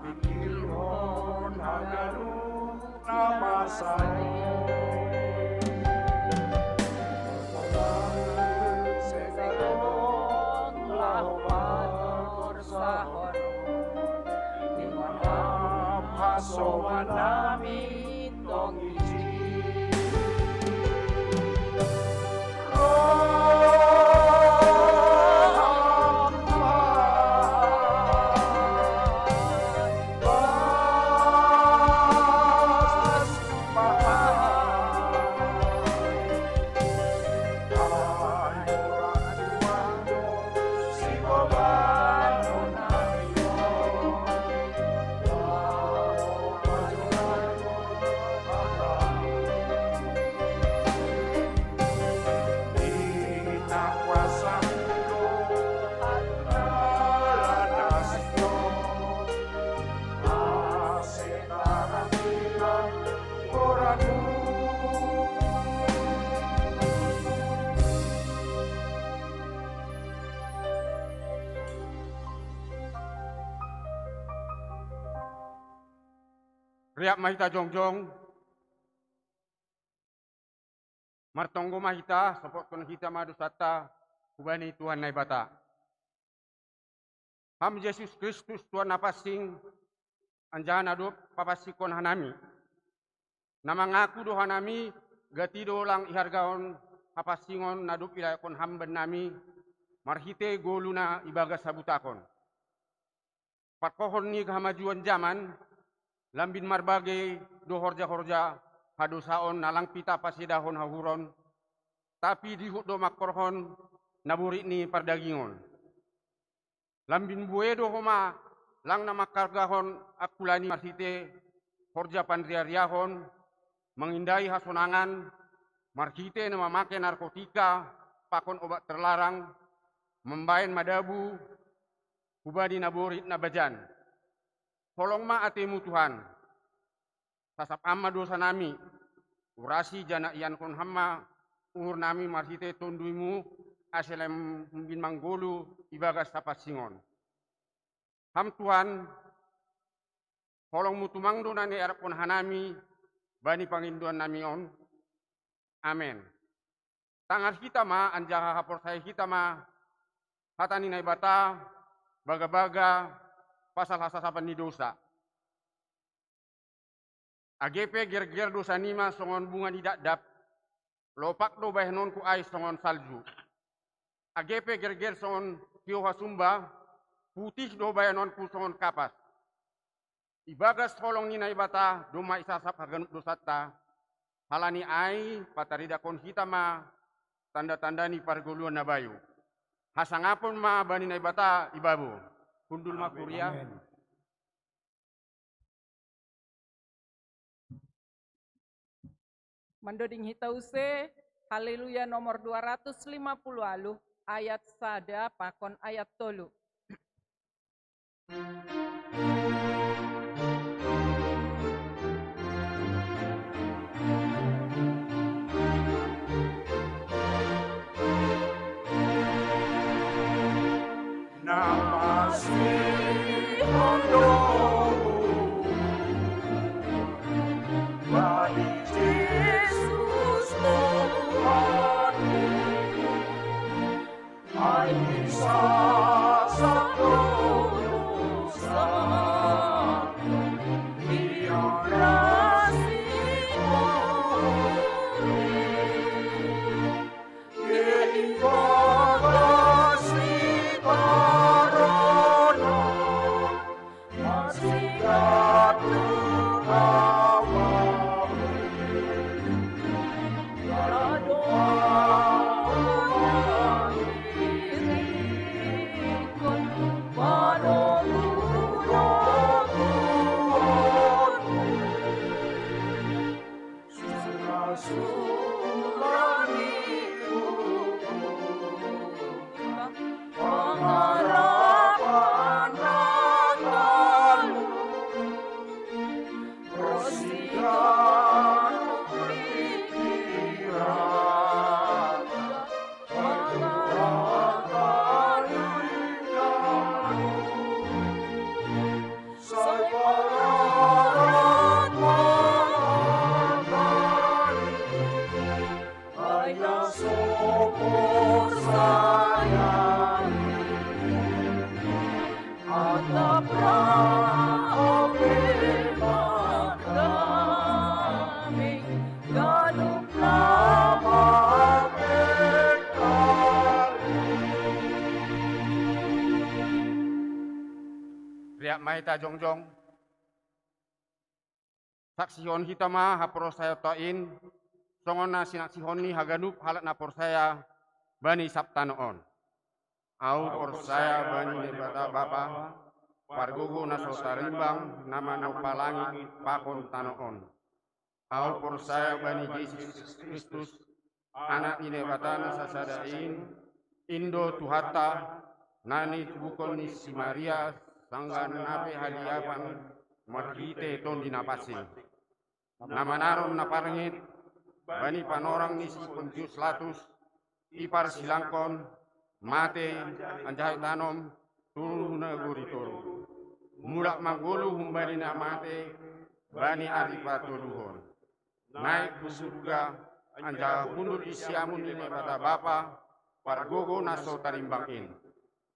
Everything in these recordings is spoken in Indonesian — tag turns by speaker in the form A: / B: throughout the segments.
A: Pikiron haganu nama sayo sekarang lawan sahon dengan hasowan nami tong iji
B: Riak mahita jongjong, martonggo mahita, sopot kon kita madusata, kubani Tuhan naibata. Ham Yesus Kristus Tuhan napasing, anjahan adup papasikon hanami. Nama ngaku do hanami, gatido lang ihargaon papasingon nadup ilakon hamban nami, marhite goluna ibaga sabutakon. Patkohon ni kehamajuan zaman, lambin marbage do horja-horja hadosaon nalang pita pasidahon hahuron tapi dihut do makorhon naburi ni pardagingon lambin buedo homa lang na makargahon akulani marsite horja pandriariahon mengindai hasonangan marhite na mamake narkotika pakon obat terlarang membayan madabu kubadi naburi nabajan. Tolong ma atemu Tuhan, sasap amma dosa nami, urasi jana ian kon hamma, umur nami marsite tonduimu, aselem bin manggolu, ibagas tapas singon. Ham Tuhan, tolong mutu mangdo nani arap kon hanami, bani panginduan nami on. Amen. Tangar kita ma, anjaha hapor saya kita ma, hatani naibata, baga-baga, pasal hasasapan ni dosa. AGP ger-ger dosa nima songon bunga tidak dap, lopak do bahnon ku ais songon salju. AGP ger-ger songon kioha sumba, putih do bayanon ku songon kapas. Ibagas tolong ni naibata, doma isasap haganut dosata, halani ai patarida kon kita ma, tanda-tanda ni pargoluan nabayu. Hasangapon ma bani naibata ibabu. Kundul makuria.
C: Mandoding hitause, haleluya nomor 250 aluh, ayat sada pakon ayat tolu.
A: Namaste Hondomu bagi Yesus Tuhanku hai bisa dosa biar kasih-Mu
B: Liak mahita jongjong. Saksihon hitama hapro saya toin. Songona sinaksihon ni haganup halat napor saya bani sabtanoon. Au por saya bani nebata bapa. Pargogo naso tarimbang nama palangit pakon tanoon. Au por saya bani Yesus Kristus. Anak ni nebata sasadain. Indo tuhata. Nani bukon ni si Maria. Sanggan nape hadiapan marhite ton dinapasing. Nama naron na parangit, bani panorang ni si Pontius Latus, ipar silangkon, mate, anjay tanom, turun na guritor. Mulak magulu humbani na mate, bani aripatuluhon. Naik ke surga, anjay pundur isiamun ni bata bapa, pargogo naso tarimbangin.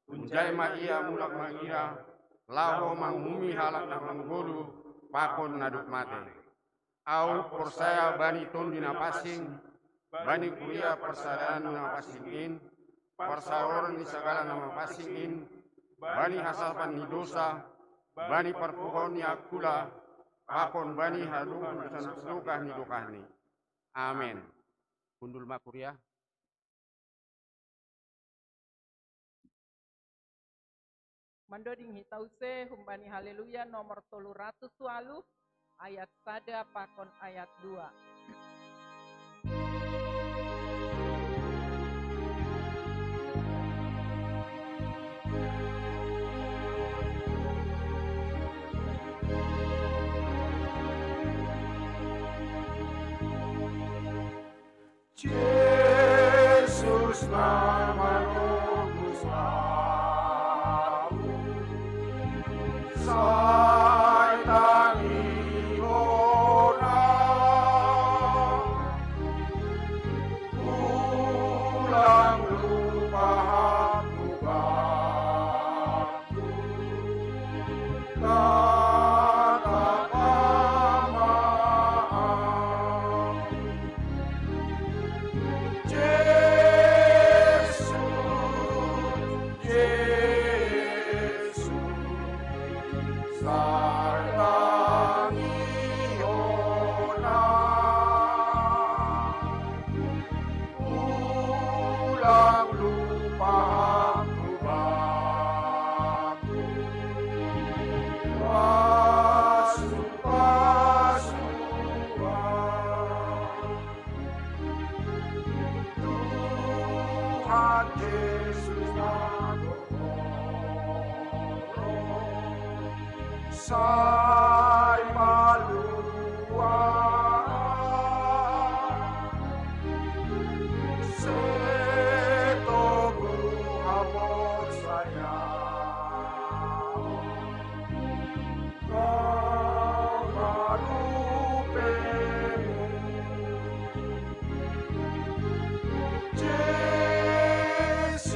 B: Unjay ma iya mulak mangira, laho mangumi halak na manggulu, pakon naduk mate. Au por saya bani ton dinapasing, bani kuria persadaan napasingin, persaoran di segala nama pasingin, bani hasapan ni dosa, bani perpuhon ni akula, pakon bani hadung dan selukah ni dokahni. Amin. Kundul makuria.
C: Mandoding hitause humbani haleluya nomor 300 walu ayat sada pakon ayat 2.
A: Yesus nama-Mu Satan ihona ulang lupa Tuhanku kata pamaaf Yesus Sarang ihona ulang lupa Tuhanku Tuhan Yesus Sai maluan Setoku amor sayang Kau marupemu Yesus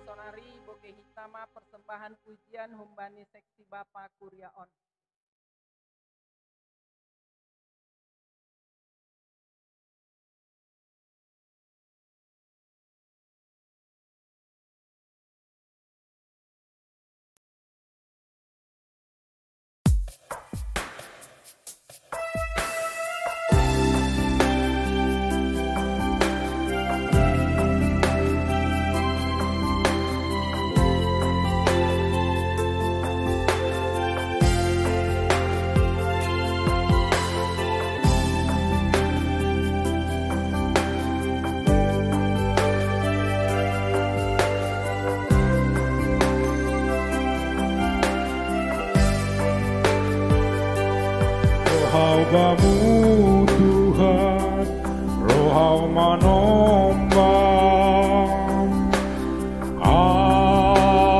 C: Sonari boke hitama persembahan pujian humbani seksi Bapa Kuria On.
D: Haubamu Tuhan, rohau manombang awana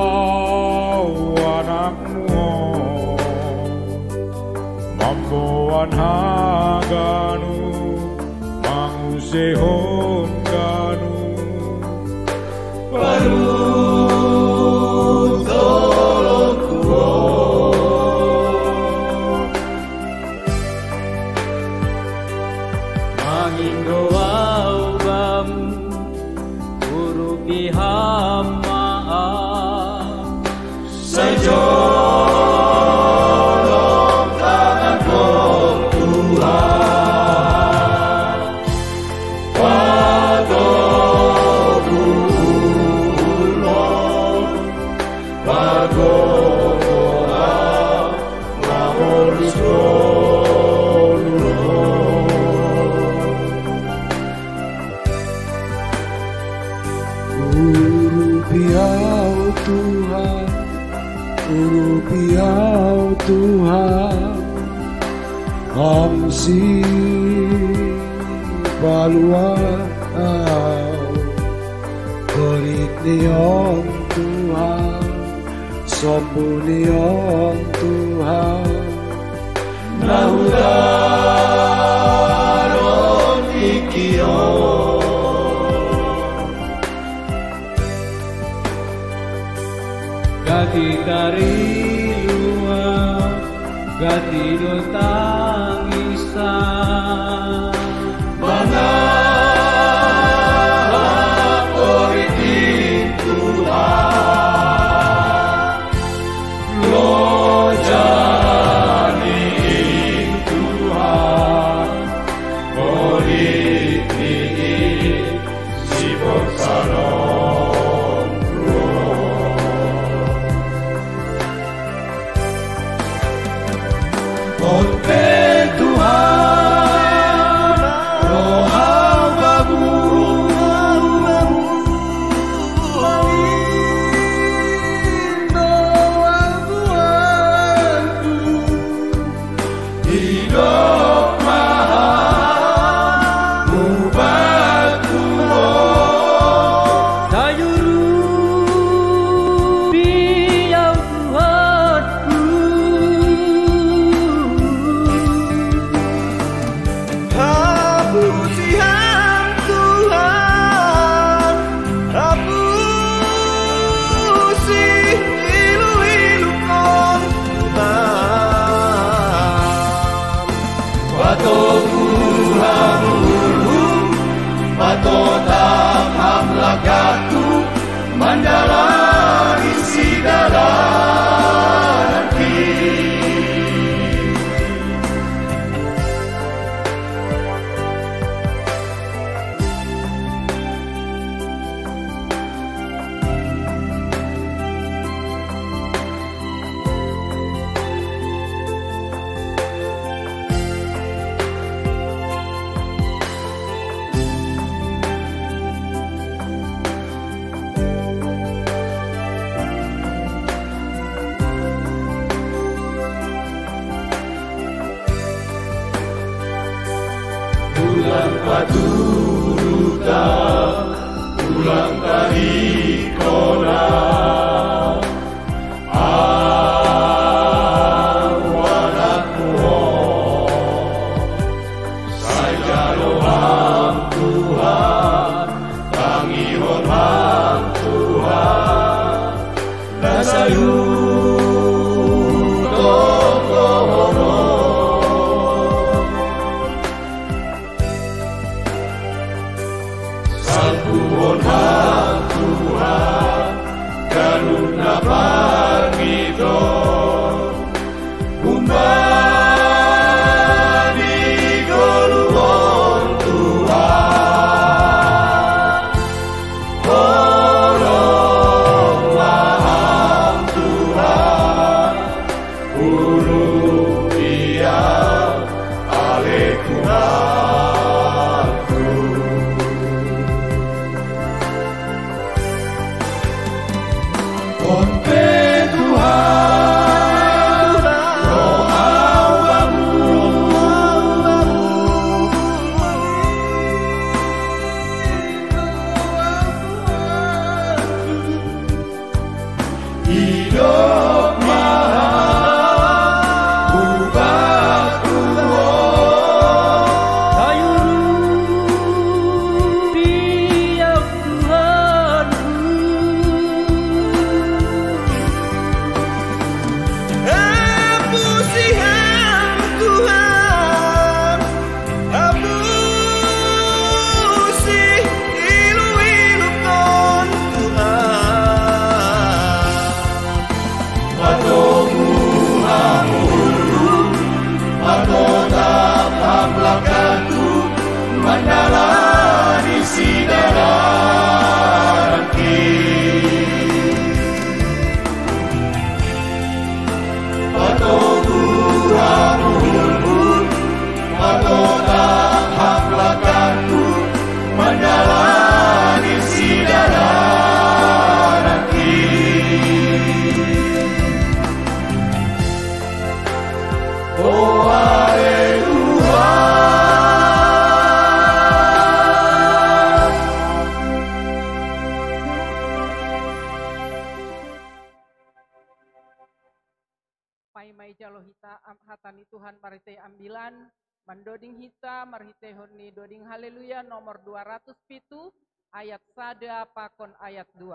C: Ai mai jalo hita hatani Tuhan marite ambilan mandoding hita marite honi doding haleluya nomor 207 ayat 1 pakon ayat 2.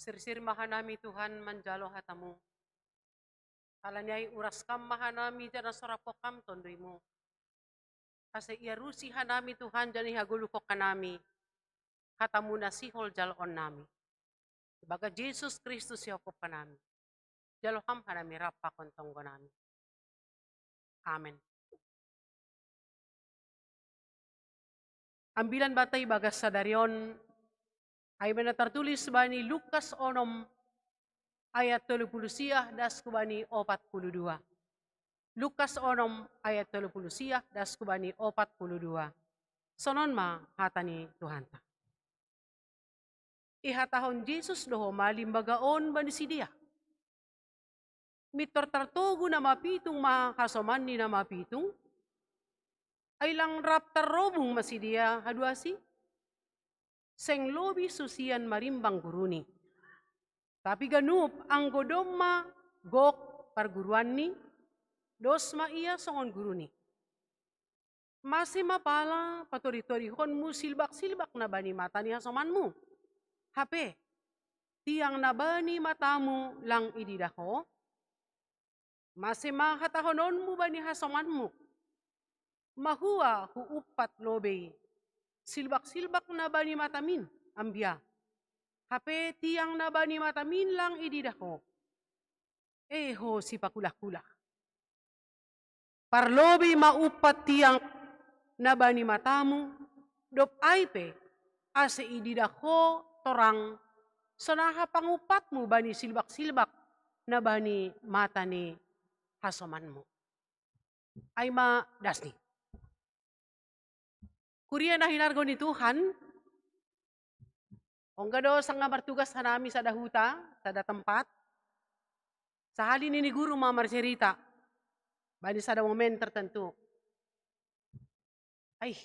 E: Sirsir mahanami Tuhan manjalo hatamu. Alanyai uras kam mahanami jana sorapok kam tondoimu. Kasi iarusi hanami Tuhan jani hagulukok kanami. Hatamu nasihol jalon nami. Baga Jesus Kristus yokop kanami. Jaloham hanami rapa kontonggo nami. Amen. Ambilan batay bagas sadarion ay tertulis bani Lukas 6 ayat 30 das kubani 42. Lukas 6 ayat 30 das kubani 42. Sonon ma hatani Tuhan ta. Ihatahon Jesus doho malimbagaon bani sidia. Mitor tartugo na mapitung makasoman ni na mapitung. Ay lang raptar robong masidia haduasi. Seng lobi susian marimbang guruni. Tapi ganup ang godoma gok parguruan ni, dos ma iya songon guruni. Masih mapala patori-torihon mu silbak-silbak na bani mata ni hasomanmu. Hape, tiang na bani matamu lang ididako. Masih mahatahonon mu bani hasomanmu. Mahua huupat lobe. Silbak-silbak na bani matamin, ambia. Hape tiang na bani matamin lang ididako. Eho si pakulak-kulak. Parlobi maupat tiang na bani matamu, dop aipe, ase ididako torang, sonaha pangupatmu bani silbak-silbak na bani mata ni hasomanmu. Ay ma dasni. Kuriya na hinargo ni Tuhan, onggado sanga martugas hanami sa dahuta, sa tempat, sa halin ni guru mamarcerita, bani sa momen tertentu. Ay,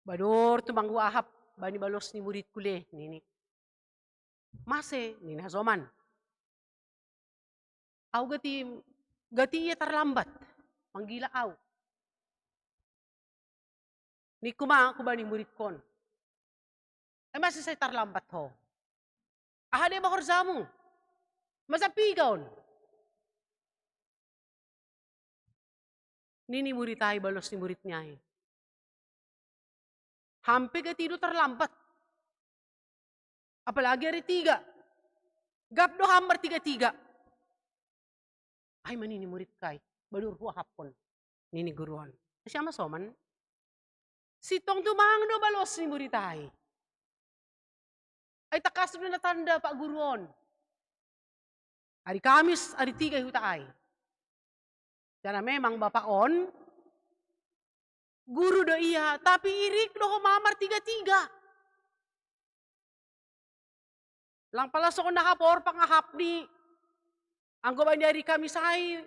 E: bador tumanggu ahap, bani balos ni murid kule, nini. Mase, nini hasoman. Aw gati iya terlambat, manggila aw. Ni kuma ako ba ni murid kon? Ay masih saya terlambat ho. Ahade ba korzamu? Masapigaon. Nini murid ay balos ni murid niya. Hampir ka tido terlambat. Apalagi hari 3. Gapdo hambar 3-3. Ay manini murid kay. Balur huwa hapon. Nini guruan. Siya masoman. Sitong tumang do balos ni murid ay. Ay takas na tanda Pak Guruon. Hari Kamis, hari 3 huta ay. Karena memang Bapak on, guru do iya, tapi irik do mamar 3-3. Lang pala so nakapor pangahap ni, ang kubani hari Kamis ay,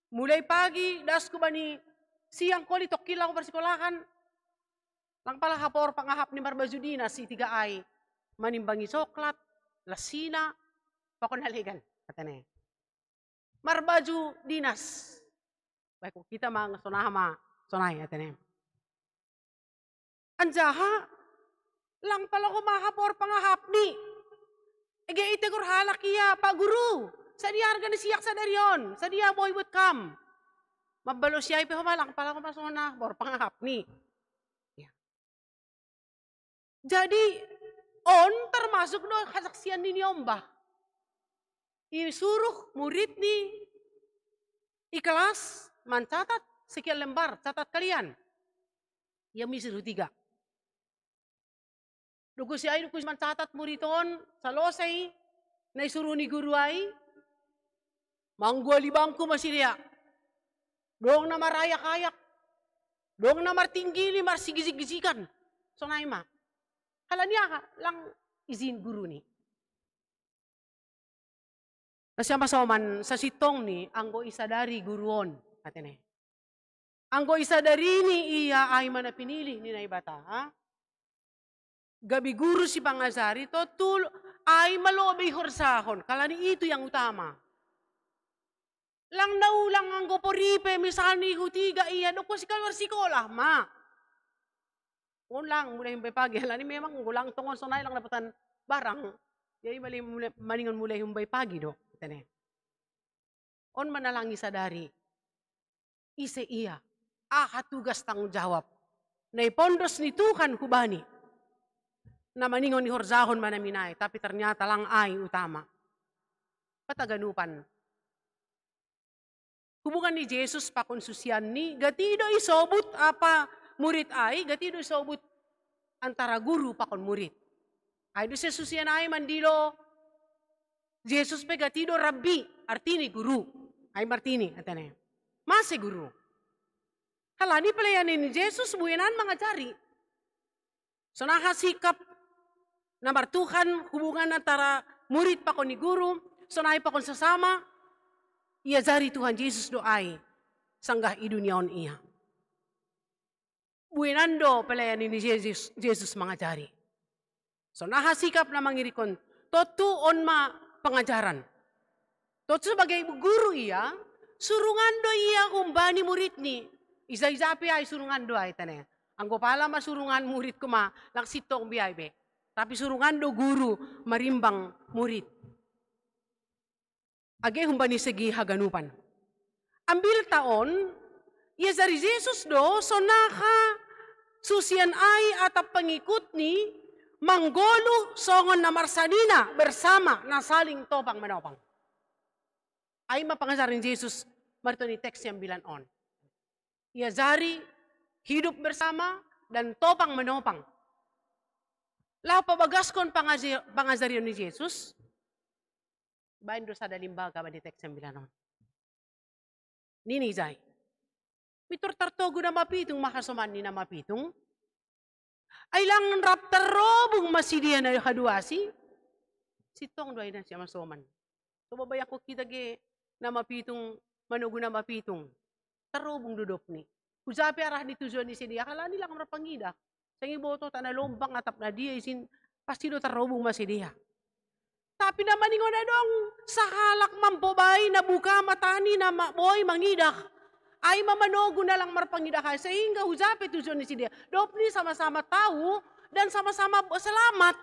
E: mulai pagi, das kubani siang ko li tokila ko persikolahan. Lang pala hapor pangahap ni Marbazudina si 3 ay, manimbangi coklat, lasina, pakon haligan. Katanya, Marbaju dinas. Baik kita mang sonahama, sonay katanya. Anjaha, lang pala ko mahapor pangahap ni. Ege ite gur halak iya, Pak Guru. Sa dia harga ni siyak sa darion. Sa dia boy would come. Mabalo siya ipi lang pala ko masona, bor pangahap ni. Ya. Jadi, on termasuk do kasaksian ni Ombah. Isuruh murid ni ikhlas mencatat sekian lembar, catat kalian. Yang misuruh 3. Dugo si ay dugo mencatat muriton, salosay, na isuruh ni guru ay, mangguali bangku masih dia. Dong na marayak-ayak, dong na martinggili, marsigizig-gizikan. So na ima. Hala niya lang izin guru ni. Nasya masoman sa sitong ni, anggo isa dari guruon. Katene. Anggo isa dari ni iya ay manapinili ni naibata. Ha? Gabi guru si pangazari, to ay malobay horsahon. Kalani ito yang utama. Lang naulang anggo poripe, misal ni hutiga iya, doko si kalwarsikolah, ma. Lang, mulai humbay pagi. Halani memang gulang tongon sonay lang napatan barang. Jadi maningon mulai humbay pagi do. On manalangi sadari, ise iya, tugas tanggung jawab. Naipondos ni Tuhan hubani, na maningon ni horzahon manaminay, tapi ternyata lang ay utama. Pataganupan. Hubungan ni Jesus pakonsusian ni, gatido isobut apa murid ay, gatido isobut antara guru pakon murid. Ay do sesusian ay mandilo, Jesus pegatido rabbi, artini guru. Ay martini, atene. Masih guru. Halani pelayanan ni Jesus buenan mengajari. So nakasikap na martuhan hubungan antara murid pakon ni guru, so nahay pakon sesama, iajari Tuhan Yesus doai, sanggah iduniaon iya. Buenan do pelayanan ni Jesus mengajari. So nakasikap na mangirikon, totu on ma pengajaran. Totu sebagai guru iya, surungan do iya kumbani murid ni. Isa-isapi ay surungan do ay tane. Anggo pala masurungan murid ko ma, laksitong biyay be. Tapi surungan do guru, marimbang murid. Age humbani segi haganupan. Ambil taon, iya dari Jesus do, so naka susian ay atap pengikut ni, manggolo songon na marsanina bersama na saling topang menopang. Ay mapangasarin Jesus marito ni teks yang bilan on. Ia zari hidup bersama dan topang menopang. Lah pabagaskon pangazarion ni Jesus. Bain do sa dalimbaga ba ni teks yang bilan on. Nini zay. Mitur tartogo na mapitung makasoman ni na mapitung. Ay lang raptarobong masidian na kaduasi. Sitong doay na siya masoman. So babaya ko kita ge na mapitong manugo na mapitong. Tarobong dudop ni. Usapi arah ni tujuan ni sidia. Kala nilang marapangida. Sa iboto tanalombang atap na dia isin pasti do tarobong masidia. Tapi naman ingon na dong sa halak mampobay na buka matani na boy mangidak. Ay mamanogo na lang marpangidahay sehingga hujape tujuan ni sidia. Dop ni sama-sama tahu dan sama-sama selamat.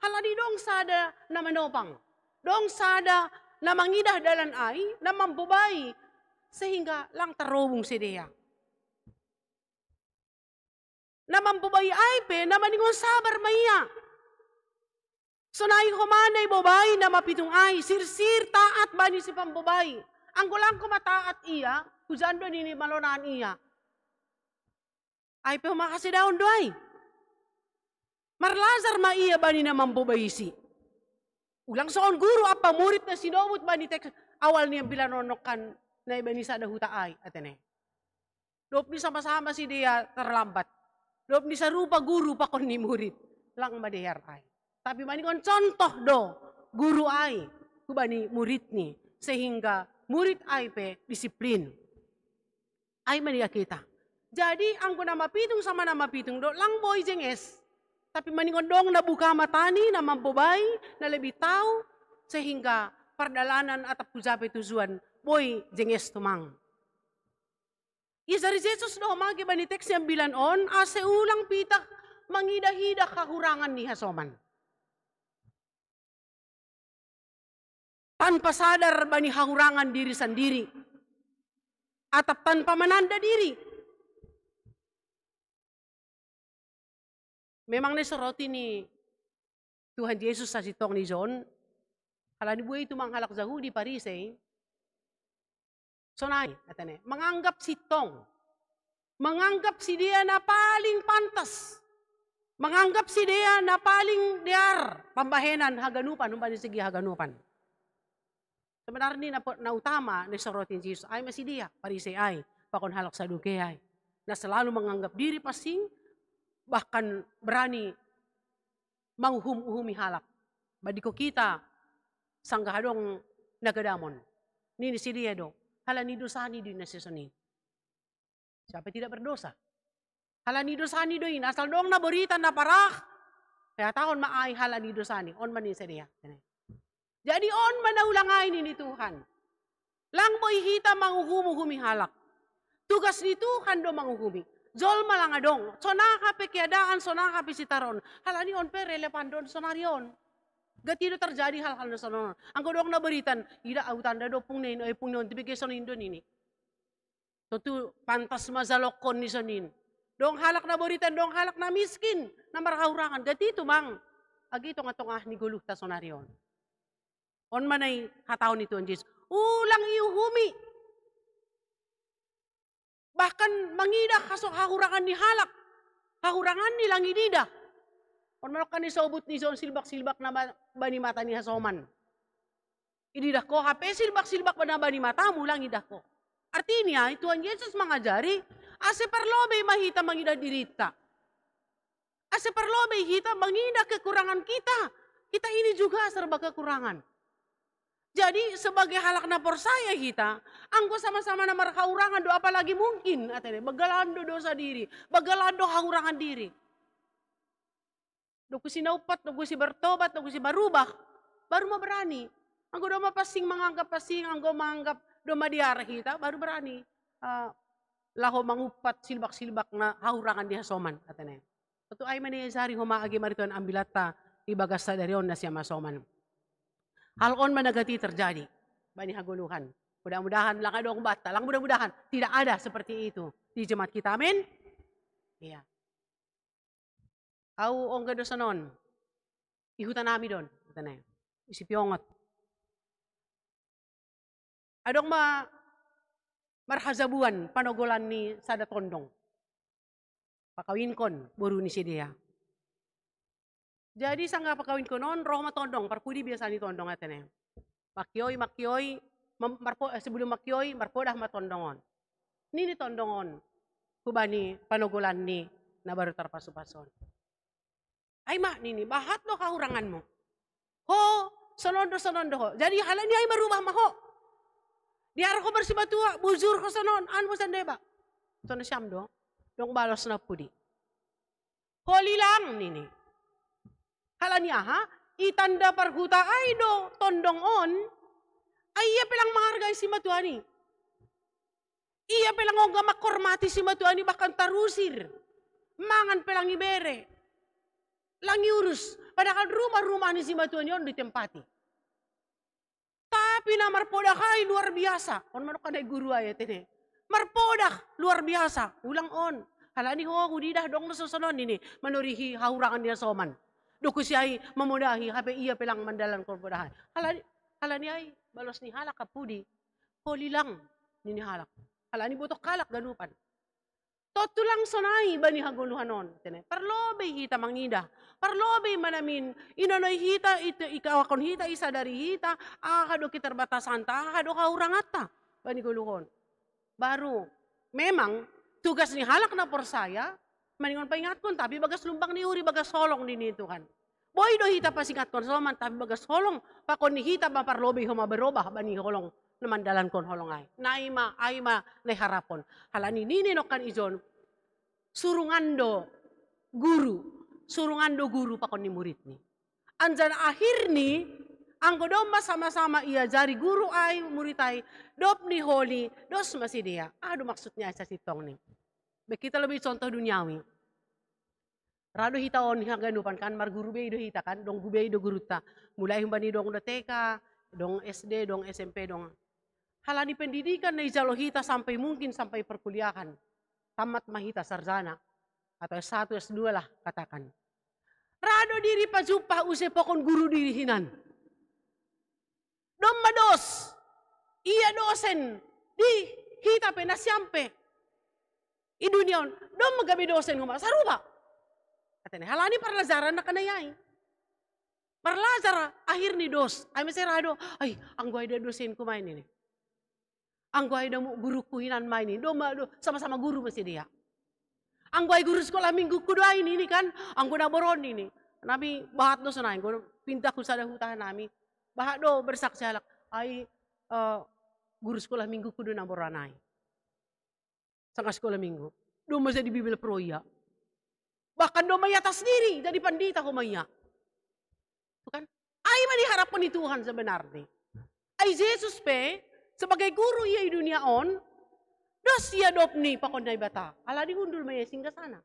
E: Halani dong sada na manopang. Dong sada na mangidah dalan ay na mampubay sehingga lang tarobong si dia. Naman po ba iaype, naman ingon sabar maya. So na humanay bobay na mapitong ay, sirsir taat ba ni si pambobay. Ang gulang ko mataat iya, kujan doon ini malonaan iya. Ay po makasi daon doy. Marlazar maiya ba ni naman bobayisi? Ulang soon guru apa murid na sinobot ba ni tek awal niyang bilanonokan na iba ni sa dahuta ay atene. Loob ni sama-sama si dia terlambat. Loob ni sa rupa guru pa kon ni murid lang madehar ay. Tapi maningon contoh do guru ay kuba ni murid ni sehingga murid ay pe disiplin. Ay maniya kita. Jadi ang ko na mapitong sama na mapitong do lang boy jenges. Tapi maningon dong nabuka matani na mampubay na lebih tahu sehingga perdalanan atap kujape tujuan boy jenges tumang. Isa Jesus do magi bani teks yang bilan on ase ulang pitak mangida-hida kakurangan ni hasoman. Tanpa sadar bani kakurangan diri sendiri. Atap tanpa menanda diri. Memang nasoroti ni Tuhan Yesus sa sitong ni John. Kala ni buhay ito manghalak zahu di Paris eh. Sonay, atane, menganggap sitong. Menganggap si dia na paling pantas. Menganggap si dia na paling diar. Pambahenan haganupan, umpani segi haganupan. Sebenarnya na utama nasoroti ni Jesus ay masih dia, Paris ay, pakon halak sa duke ay. Na selalu menganggap diri pasing bahkan berani manghuhumi halak. Badiko kita sanggahadong nagadamon. Nini si dia do. Hala ni dosani do nasisonin. Siapa tidak berdosa? Hala ni dosani do in. Asal dong na boritan na parah. Kaya tahon maay hala ni dosani. On manin si dia. Jadi on manaulangay ni Tuhan. Lang boy hita manghuhumi halak. Tugas ni Tuhan do manghuhumi. Jol malangadong, sonaka pe kiadaan, sonaka pe sitaron. Halani on pe relevan don sonarion. Gatido terjadi hal-hal na sonon. Ang kodong na beritan, ida autan da do pung nen ay pung non tibigay sonin don ini. Tutu pantas mazalokon ni sonin. Dong halak na beritan, dong halak na miskin, na marahaurangan. Gatito mang, agi itong atong ni guluh ta sonarion. On manay hataw nito ang Jesus. Ulang iuhumi. Bahkan mangida kasok hahurangan ni halak. Hahurangan ni langidida. On manok ni sobut ni zon silbak-silbak na bani mata ni hasoman. Ididah ko, hape silbak-silbak na bani mata mo langidah ko. Artinya, Tuhan Yesus mengajari, ase perlobe mahita mangida dirita. Ase perlobe hita mangida kekurangan kita. Kita ini juga serba kekurangan. Jadi sebagai halak na persaya kita, angko sama-sama na markaurangan do apalagi mungkin atene bagalando dosa diri, bagalando haurangan diri. Do kusi naupat, do kusi bertobat, do kusi barubah, baru mau berani. Angko do mapasing menganggap pasing, angko menganggap do madiar kita, baru berani. Laho mangupat silbak-silbak na haurangan di hasoman atene. Ito ay maniyasari humaagi marituan ambilata ibagasa dari on na siya masoman. Hal-on managati terjadi. Bani haguluhan. Mudah-mudahan lang ada ang bata. Lang mudah-mudahan tidak ada seperti itu di jemaat kita. Amin? Iya. Au ong gado sanon. Ihutan nami don. Itanay. Isipiongot. Adong marhazabuan panogolan ni sada tondong. Pakawin kon buru ni si dia. Jadi sangga pakawin ko noon, roh matondong, parpudi biasa ni tondong atin eh. Makyoy, sebelum makyoy, marpodah matondongon. Nini tondongon, kubani panugulan ni na baru terpasu-pason. Ay nini, bahat lo kahurangan mo. Ho, sonondo ho. Jadi halan ni ay marubah maho. Diar ko bersibatua, buzur ko sonon, mo sandeba. So na siyam do, dong balos na pudi. Holi lang nini. Hala niya ha, itanda parhuta ay do, tondong on, ay iya pelang menghargai si matuani. Iya pelang onga makormati si matuani bahkan tarusir. Mangan pelang ibere. Lang urus, padahal rumah-rumah ni si matuani on ditempati. Tapi Tapi na marpodak ay luar biasa. On manok kanay guru ay tini. Marpodak luar biasa. Ulang on. Halani ho kudidah dong nasusunon ini. Manurihi haurangan niya soman. Duko siya ay mamudahi. Hape iya pelang mandalan korpodahan. Halani ay balos ni halak kapudi. Holi lang ni halak. Halani butok kalak ganupan. Toto lang sonay ba ni haguluhanon? Parlobe hita mangida. Parlobe manamin. Inanoy hita, ikaw akon hita, isa dari hita. Akado kitarbatasan ta, akado kaurangata. Ba ni guluhon. Baru, memang tugas ni halak na porsaya, maningon paingat kon, tapi bagas lumbang ni uri, bagas holong din ito kan. Boy do hita pasingat kon soman, tapi bagas holong, pakon ni hita maparlobe humaberobah, ba ni holong. Namandalan kon holong ay. Naima, ayma, naiharapon. Halani ninino kan ijon, surungando guru pakon ni murid ni. Anjan akhir ni, ang kodoma sama-sama ia jari guru ay, murid ay, dop ni holi, dos masih dia. Aduh maksudnya sa sitong ni. Kita lebih contoh duniawi. Rado hita on haganupan kan, mar guru be do hita kan, dong gube do guru ta. Mulai humbani dong do TK, dong SD, dong SMP, dong. Halani pendidikan na ijalo hita sampai mungkin sampai perkuliahan. Tamat mahita sarjana. Atau S1, S2 lah katakan. Rado diri pajupa use pokon guru diri hinan. Dom mados. Iya dosen. Di hita pe nasyampe. I duniaon. Dom magabi dosen huma. Saruba. Katanya halani parlazaran na kanayay. Parlazara akhir ni dos. Ay masirado. Ay anggoy da dosen kumain ini. Anggoy da guru kuhinan main ini. Sama-sama guru masih dia. Anggoy guru sekolah minggu kedua ini kan. Anggoy na boron ini. Nabi bahat do sanay. Pindah ko sa hutahan nami. Bahat do bersaksi halak. Ay guru sekolah minggu kedua na boranay. Sangka sekolah minggu. Do masih di Bibel Proya. Bahkan do mayata sendiri. Dari pandita ko maya. Bukan? Ay maniharap po ni Tuhan sebenarnya. Ay Jesus pe. Sebagai guru iya di dunia on, dos iya dopni pakondai bata. Halani hundul maya singgah sana.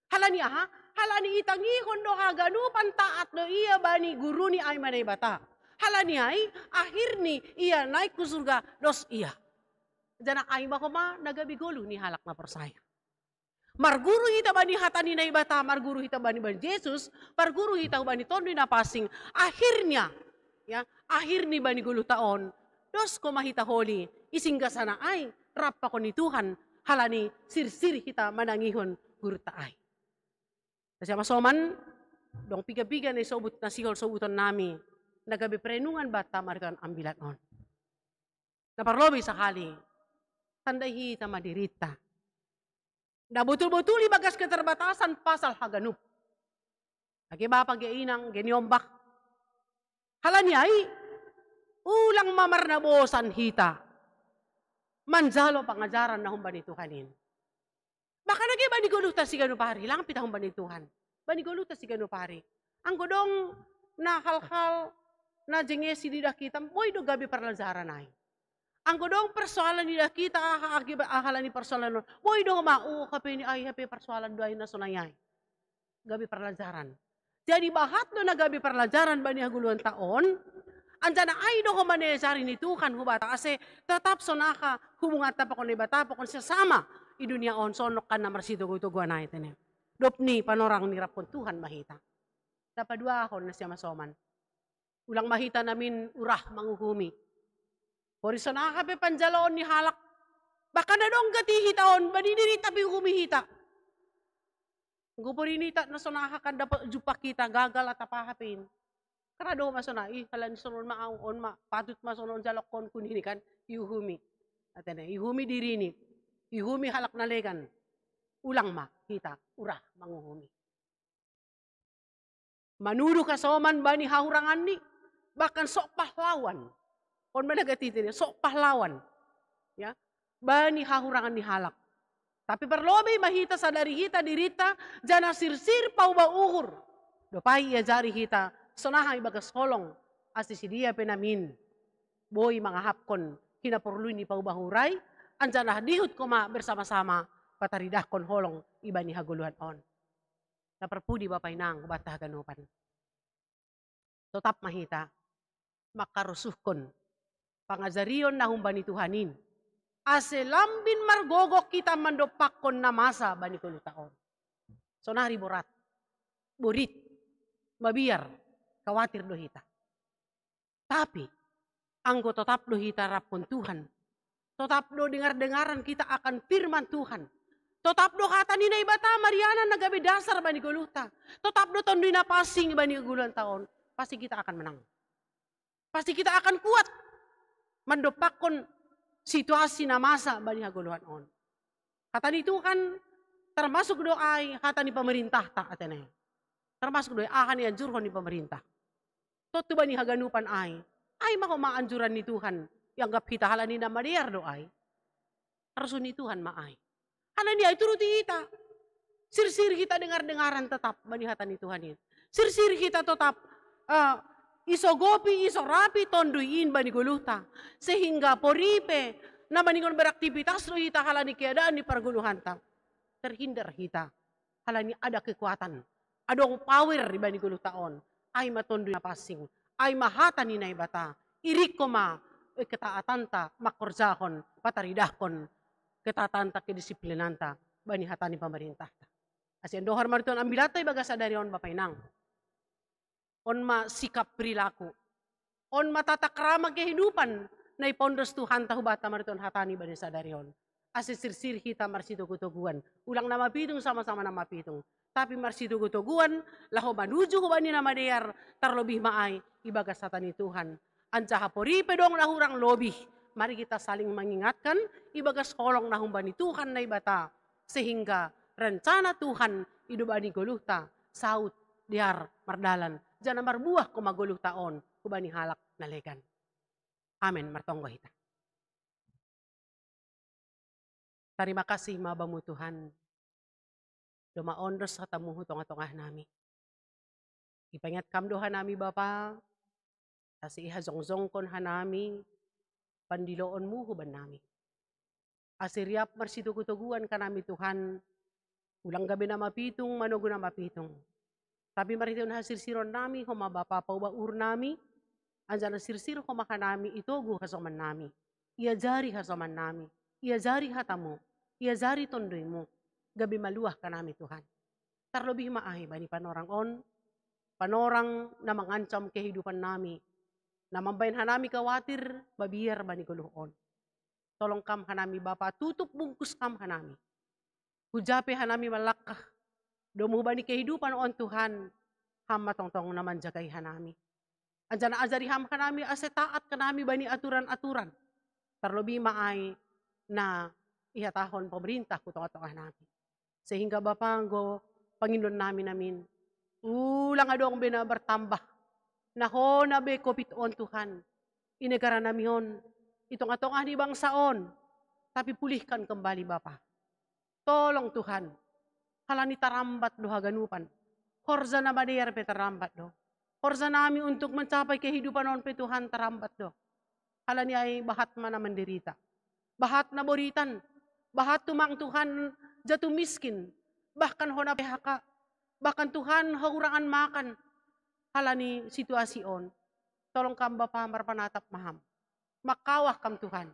E: Halani aha, halani itangi kondo haganupan taat do iya bani guru ni ay manai bata. Halani ay akhir ni iya naik ke surga dos iya. Jana ay makoma nagabigolo ni halak na persaya. Marguru hita bani hatani na ibata, marguru hita bani Jesus, marguru hita bani tondo na passing. Akhirnya, ya, akhir ni bani gulu taon. Dos ko mahita holi, isingga sana ay, rap pa ko ni Tuhan, halani sir-sir hita manangihon guru taay. Kasi masoman, dong piga-piga na sobut na sihol sobuton nami, nagabi prenungan bata marikan ambilat on. Naparlobi sakali, tanday hita madirita. Na betul-betul bagas keterbatasan pasal haganup. Lagi bapak geinang, geniombak. Halani ay, ulang mamar na bosan hita. Manjalo pangajaran na humbani Tuhanin. Baka nagi bani guluta si ganupari, lang pita humbani Tuhan. Bani guluta si ganupari. Ang godong na hal-hal na jengesi di kita, boy do gabi parlazaran ay. Ang godong persoalan di kita, ahalan ni persoalan nun, boy do mau kape ni ay hape persoalan doay na sunayay. Gabi parlazaran. Jadi bahat do na gabi parlazaran bani haguluan taon, anjana ay do ko manayasari ni Tuhan hubata kasi tetap sonaka hubungan tapakon ni bata pakon sesama i dunia on sonok kan na marsito ko ito guana ito niya. Dopni panorang nirapon Tuhan mahita. Napadua ako na siya masoman. Ulang mahita namin urah manguhumi. Poriso nakakape panjaloon ni halak. Baka na dong gatihitaon, badidiri tapi humihita. Gupurinita na sonakakan dapat jupak kita gagal at apahapin. Karado masona, halan sonon maaon ma patut masonon jalok kon kunini kan yuhumi. Atene yuhumi diri ni. Yuhumi halak nalegan. Ulang ma kita urah manguhumi. Manudu kasoman bani hahurangan ni bahkan sok pahlawan. Kon managatitin sok pahlawan. Ya. Bani hahurangan ni halak. Tapi perlobi mahita sadari hita dirita jana sirsir pau bauhur. Dopai ia jari hita sonahay bagas holong asi si dia penamin. Boy mga hapkon kinapurluy ni paubahuray anjana dihut koma bersama-sama pataridah kon holong iba ni haguluhan on. Naperpudi bapay nang batah ganupan. Tetap mahita makarusuhkon Pangajarion na humbani Tuhanin. Ase lambin margogok kita mandopakon na masa bani kulutaon. So nari borat, burit, mabiar, khawatir dohita. Tapi, anggo tetap dohita rapon Tuhan. Tetap do dengar-dengaran kita akan firman Tuhan. Tetap do kata nina ibata Mariana nagabe dasar bani guluta. Tetap do tondu na pasing bani guluan taon. Pasti kita akan menang. Pasti kita akan kuat. Mandopakon situasi na masa bani haguluhan on. Kata ni Tuhan termasuk doa kata ni pemerintah tak atene. Termasuk doa akan dianjurkan ni pemerintah. Totu bani haganupan ay mako maanjuran ni Tuhan yang gap kita halani na mariar doay. Rasul ni Tuhan maay. Halan niya ituruti kita. Sirsir kita dengar-dengaran tetap bani hata ni Tuhan ini. Sirsir kita tetap iso gopi, iso rapi, tonduin bani guluta. Sehingga poripe na maningon beraktivitas lo kita halani keadaan di perguluhan ta. Terhindar kita. Halani ada kekuatan. Adong power di bani gulutaon. Ay matondu na pasing. Ay mahata ni naibata. Irik ko ma ketaatanta makorjahon pataridahkon ketaatanta kedisiplinanta bani hata ni pemerintah. Asin dohar mariton ambilatay baga sadarion bapainang. On ma sikap perilaku. On matatakrama kehidupan na ipondos Tuhan tahu bata mariton hatani bani sadarion. Asin sirsir kita marsitugutuguan. Ulang nama pitung sama-sama nama pitung. Tapi marsitugutuguan laho manuju ko bani nama deyar terlebih maay ibagas hatani Tuhan. Ancaha poripe dong lahurang lobih. Mari kita saling mengingatkan ibagas kolong nahumbani Tuhan na ibata. Sehingga rencana Tuhan idubani guluhta saut diar mardalan. Jana marbuah kumaguluh taon kubani halak nalegan. Amin. Martonggo hita. Terima kasih mabamu Tuhan. Doma ondos hatamuhu tongah-tongah nami. Ipangat kamdohan nami Bapa. Kasi ihazongzong kon hanami. Pandiloon mo huban nami. Asiriap marsitugutuguan ka nami Tuhan. Ulang gabi na mapitung, manugo na mapitung. Tapi mariton hasirsiron nami, huma Bapa paubaur nami. Anjan na sirsir huma ka nami, itogo hasoman nami. Iajari hasoman nami. Iajari hatamu. Iajari tondoy mo. Gabi maluah ka nami Tuhan. Tarlobih maahi bani panorang on. Panorang na mangancam kehidupan nami. Namambayan hanami kawatir, babiar bani guluhon. Tolong kam hanami Bapa, tutup bungkus kam hanami. Hujape hanami malakah. Domuh bani kehidupan on Tuhan. Hama tongtong naman jagay hanami. Anjana azari ham hanami asetaat kanami bani aturan-aturan. Terlebih maay na ihatahon pemerintah kutong-tongah namin. Sehingga Bapa, go Panginoon namin. Ulang adong bina bertambah. Nako na be kopit on Tuhan. Inegara namion. Itong atong ahni bangsaon. Tapi pulihkan kembali Bapa. Tolong Tuhan. Halani tarambat do haganupan. Korza na badayar pe tarambat do. Korza nami untuk mencapai kehidupan on pe Tuhan tarambat do. Halani ay bahat mana menderita. Bahat na boritan. Bahat tumang Tuhan jatuh miskin. Bahkan hona PHK. Bahkan Tuhan haurangan makan. Halani situasi on. Tolong kam Bapa marpanatap maham. Makawah kam Tuhan.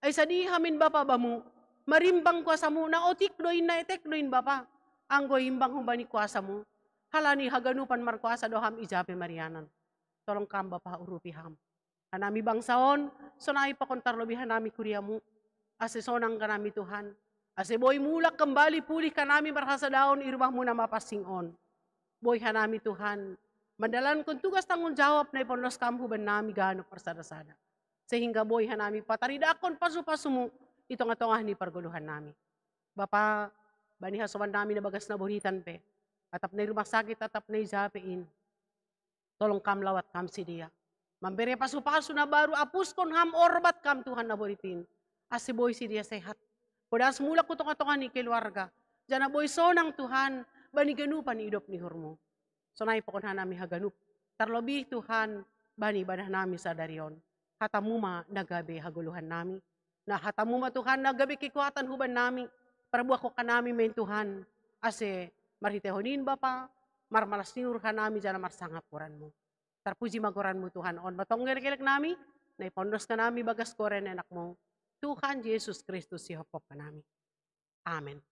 E: Ay sadi hamin Bapa bamu. Marimbang kuasa mo na otik doin na etek doin Bapa. Anggo imbang humbani kuasa mo. Halani haganupan markuasa doham ijape Marianan. Tolong kam Bapa urupi ham. Hanami bangsaon. Sonai pakontar lebih hanami kuriamu. Ase sonang kanami Tuhan. Ase boy mulak kembali pulih kanami marhasa daon irumah mo na mapasing on. Boy hanami Tuhan. Mandalan kung tugas tanggung jawab na iponlos kampu ban nami gano persada-sada. Sehingga boy hanami pataridakon pasu-pasumu itong atong ni perguluhan nami. Bapa, bani hasuman nami na bagas na buritan pe. Atap na rumah sakit, atap na izapein. Tolong kam lawat kam sidia. Mambere pasu-pasu na baru apuskon ham orbat kam Tuhan na buritin. Ase boy sidia sehat. Kudas mulak ko tong ni keluarga. Jana boy sonang Tuhan, bani ganupan idop ni hurmo. Sonay po kun nami haganup. Tarlobi Tuhan, bani badah nami sa darion. Hatamuma nagabi haguluhan nami. Na hatamuma Tuhan nagabi kikuatan huban nami. Parabuah ko kanami main Tuhan. Ase marhitehonin Bapa, marmalas niur kanami jana marsangapuran mo. Tarpuji magoran mo Tuhan on. Matong ngelek nami, na ipondos ka nami bagas koren anak mo. Tuhan Yesus Kristus sihopok ka nami. Amen.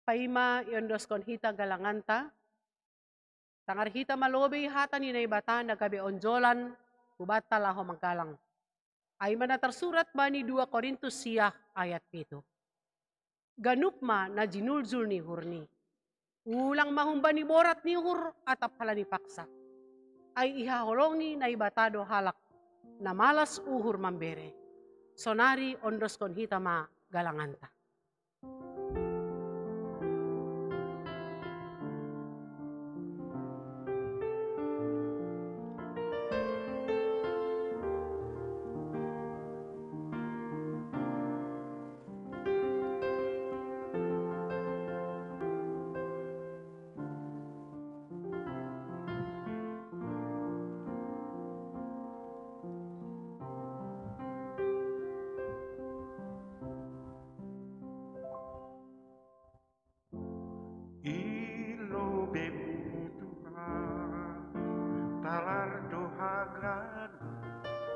E: Paima iondos kon hita galanganta, tangar hita malobi hata ni naibata nagabi onjolan, kubata laho maggalang. Ay mana tersurat ba ni 2 Korintus siyah ayat 7. Ganupma na jinulzul ni hurni. Ulang mahumba ni borat ni hur atap hala ni paksa. Ay ihaholong ni naibatado halak na malas uhur mambere. Sonari ondos kon hita ma galanganta.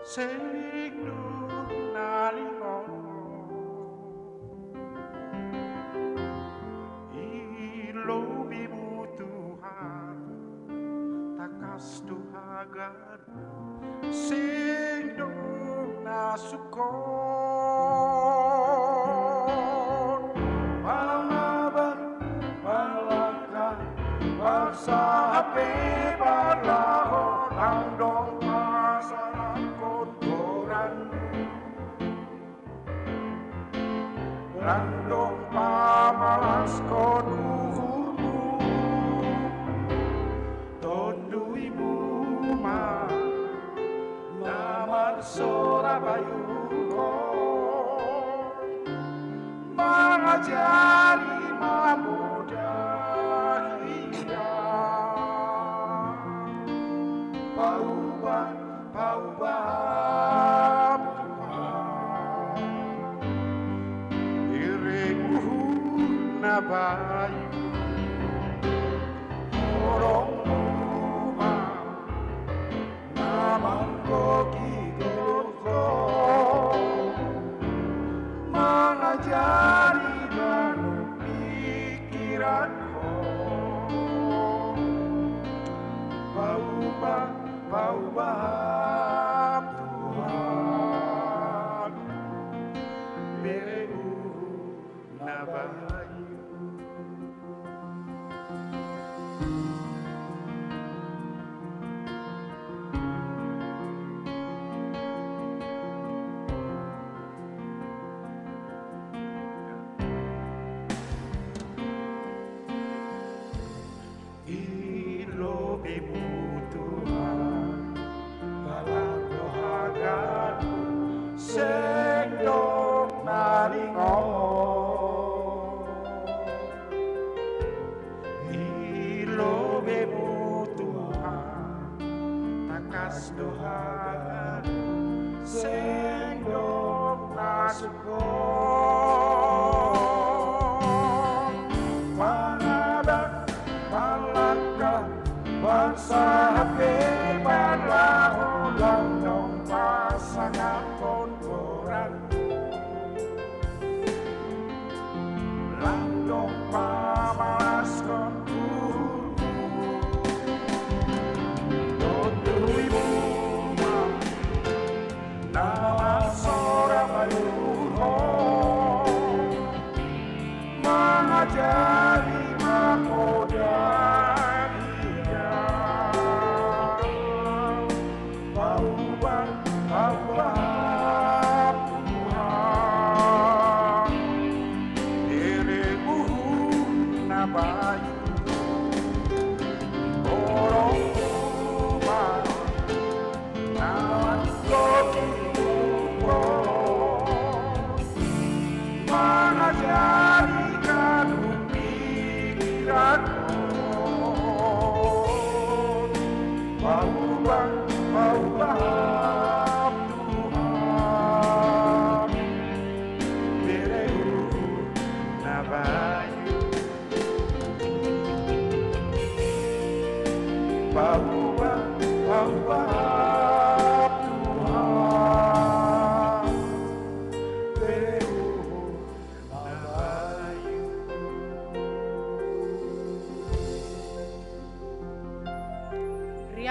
A: Sing nalingon ilobimu Tuhan takas tuhagan sing nasukon palaban palaka bersahape parlahon andong Randong pamalas konuhurmu Tondu ibu ma Naman Sorabayu Mengajari mamuda hiya Pauban Bayu orang rumah naman koki goloko mengajari dan pikiranku paubah Tuhan berehu nabayu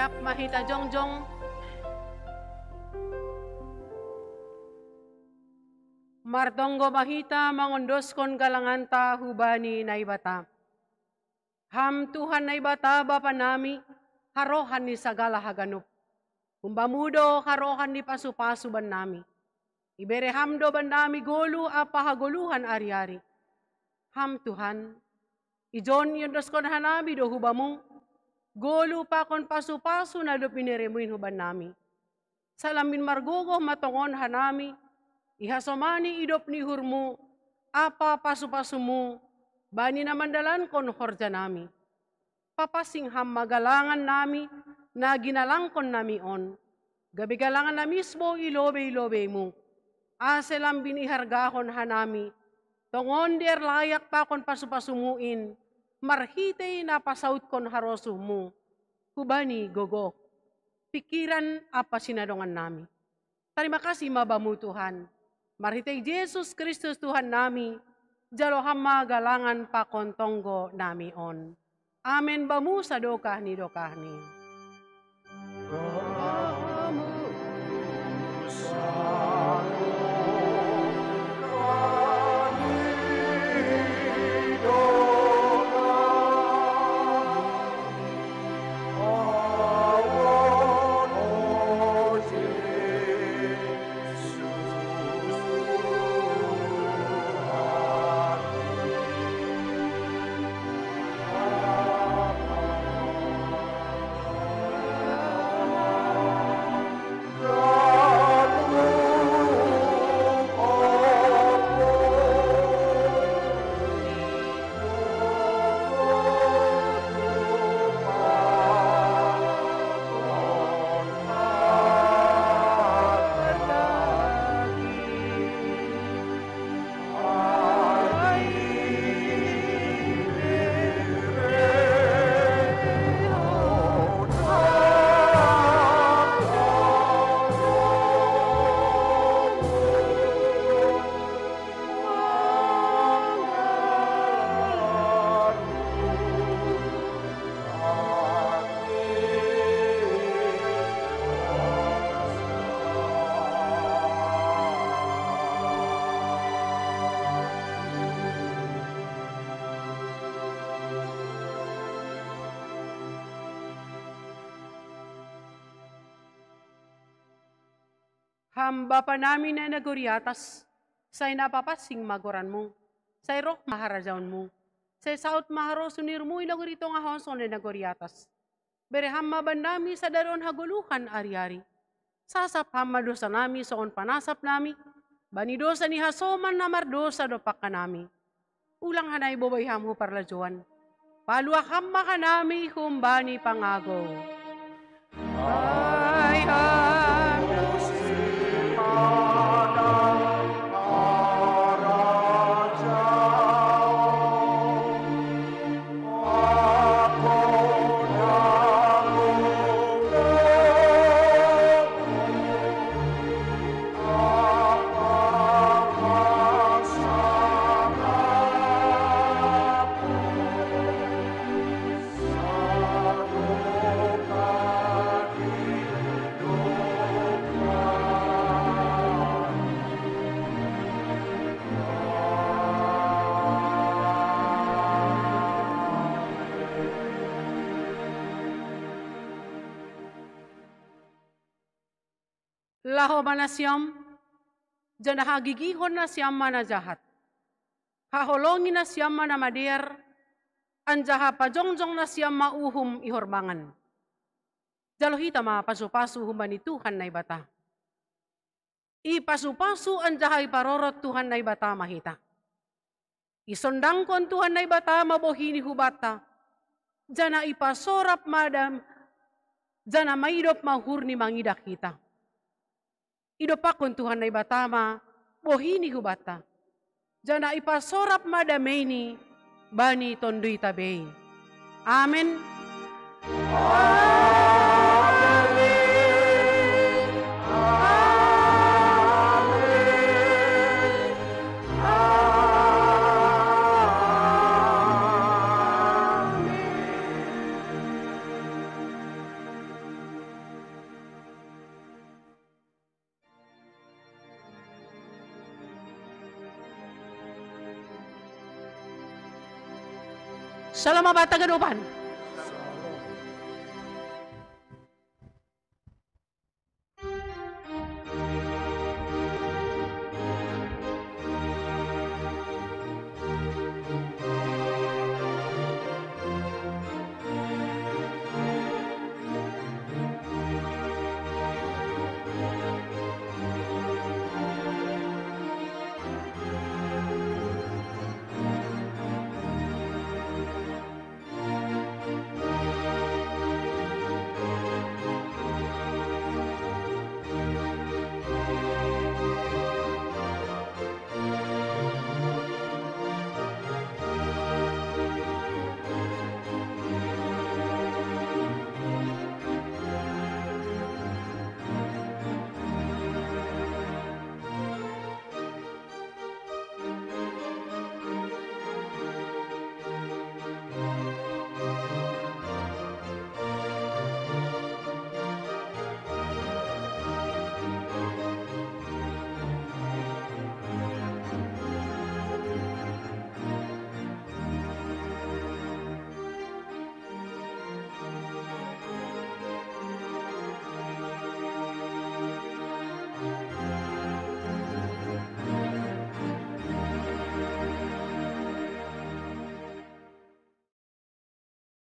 E: Siap mahita jongjong. Martonggo mahita mangondoskon galanganta hubani naibata. Ham Tuhan naibata Bapa nami, harohan ni sagala haganup. Kumbamudo harohan ni pasu-pasu ban nami. Ibere hamdo ban nami golu apa hagoluhan ari-ari. Ham Tuhan, ijon yondoskon hanami do hubamu, golu pa kon pasu-pasu na do piniremuin huban nami. Salamin margogo matongon hanami, ihasomani idop ni hurmu, apa pasu-pasumu, bani na mandalan kon horja nami. Papasing ham magalangan nami, na ginalangkon nami on. Gabi galangan na mismo ilobe-ilobe mo. Aselam binihargahon hanami, tongon der layak pa kon pasu-pasumuin, marhitay na pasaut kon harosu mo. Hubani gogo, pikiran apa sinadongan nami. Terima kasih mabamu Tuhan. Marhitay Jesus Kristus Tuhan nami, jalo hamma galangan pakontonggo nami on. Amen bamu sa dokah ni. Ham Bapa namin na naguriatas, say napapasing magoran mo, say rok maharajaon mo, say saot maharosunir mo inagurito nga honson na naguriatas. Bereham maban nami sa daron haguluhan ari-ari. Sasap ham madosa nami soon panasap nami, banidosa ni hasoman na mardosa dopak ka nami. Ulang hanay bobay ham ho parlajuan. Paluak ham maka nami humbani pangago. Ay ham. Laho mana siyam, dyan hagigihon na siyam mana jahat. Haholongin na siyam mana madir, anjaha pajongjong na siyam mauhum ihorbangan. Jalohita ma pasu-pasu humani Tuhan na ibata. Ipasu-pasu anjaha iparorot Tuhan na ibata mahita. Isondangkon Tuhan na ibata mabohini hubata. Dyan ipasorap madam, dyan maidop mahurni mangidak kita. Idopakon Tuhan na ibatama, bohini hubata. Jana ipasorap madameni, bani tondui tabei. Amen. Salam bata gadopan.